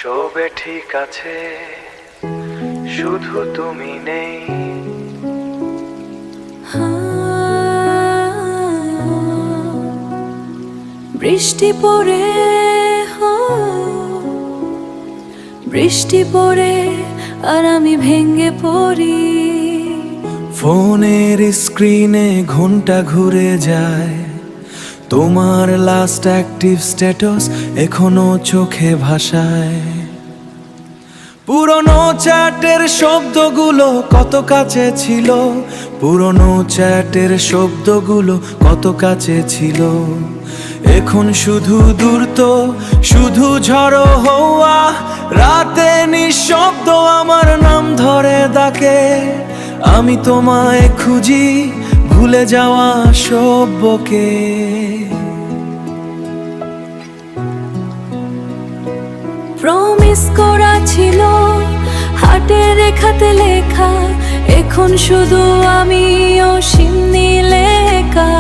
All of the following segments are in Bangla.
সবে ঠিক আছে, শুধু তুমি নেই। বৃষ্টি পড়ে, বৃষ্টি পড়ে আর আমি ভেঙে পড়ি। ফোনের স্ক্রিনে ঘন্টা ঘুরে যায়, তোমার লাস্ট অ্যাক্টিভ স্ট্যাটাস এখনো চোখে ভাসায়। পুরনো চ্যাটের শব্দগুলো কত কাছে ছিল, পুরনো চ্যাটের শব্দগুলো কত কাছে ছিল। এখন শুধু দূরত্ব, শুধু ঝড়ো হওয়া, রাতে নিঃশব্দ আমার নাম ধরে ডাকে। আমি তোমায় খুঁজি, ভুলে যাওয়া সব্যকে। প্রমিস করা ছিল হাটের রেখাতে লেখা, এখন শুধু আমি অসীম নীলে একা।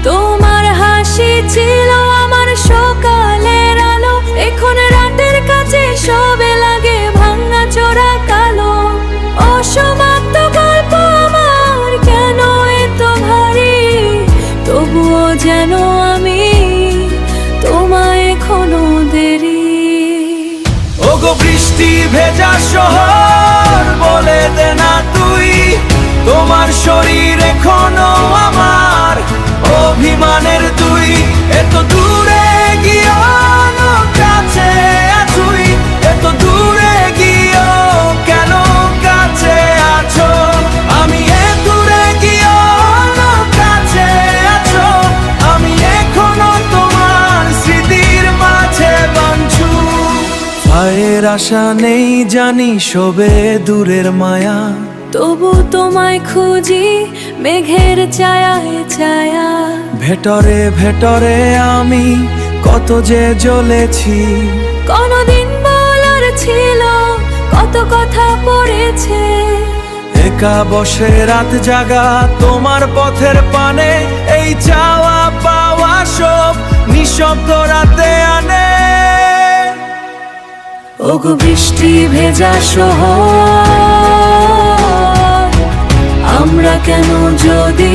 তোমার হাসি ছিল আমার সকালের আলো, এখন রাতের কাছে সবে লাগে ভাঙা চোরা কালো। অসমাপ্ত গল্প আমার কেন এত ভারী, তবুও যেন আমি তোমায় এখনো দেরি। ওগো বৃষ্টি ভেজা শহর, বলে দে না তুই তোমার শরীর এখনো আমার অভিমানের তুই। এত দূরে গিয়েও কাছে তুই, এত দূরে গিয়েও কেন কাছে আছো। আমি এ দূরে গিয়েও কাছে আছো, আমি এখনো তোমার স্মৃতির মাঝে বাঞ্ছু। ভাইয়ের আশা নেই জানি, সবে দূরের মায়া, তবু তোমায় খুঁজি মেঘের ছায়ায় ছায়া। ভেতরে ভেতরে আমি কত যে জ্বলেছি, কোনদিন বলার ছিল কত কথা পড়েছে। একা বসে রাত জাগা তোমার পথের পানে, এই চাওয়া পাওয়া সব নিঃশব্দ রাতে আনে। ওগো বৃষ্টি ভেজা শহর, আমরা কেন যদি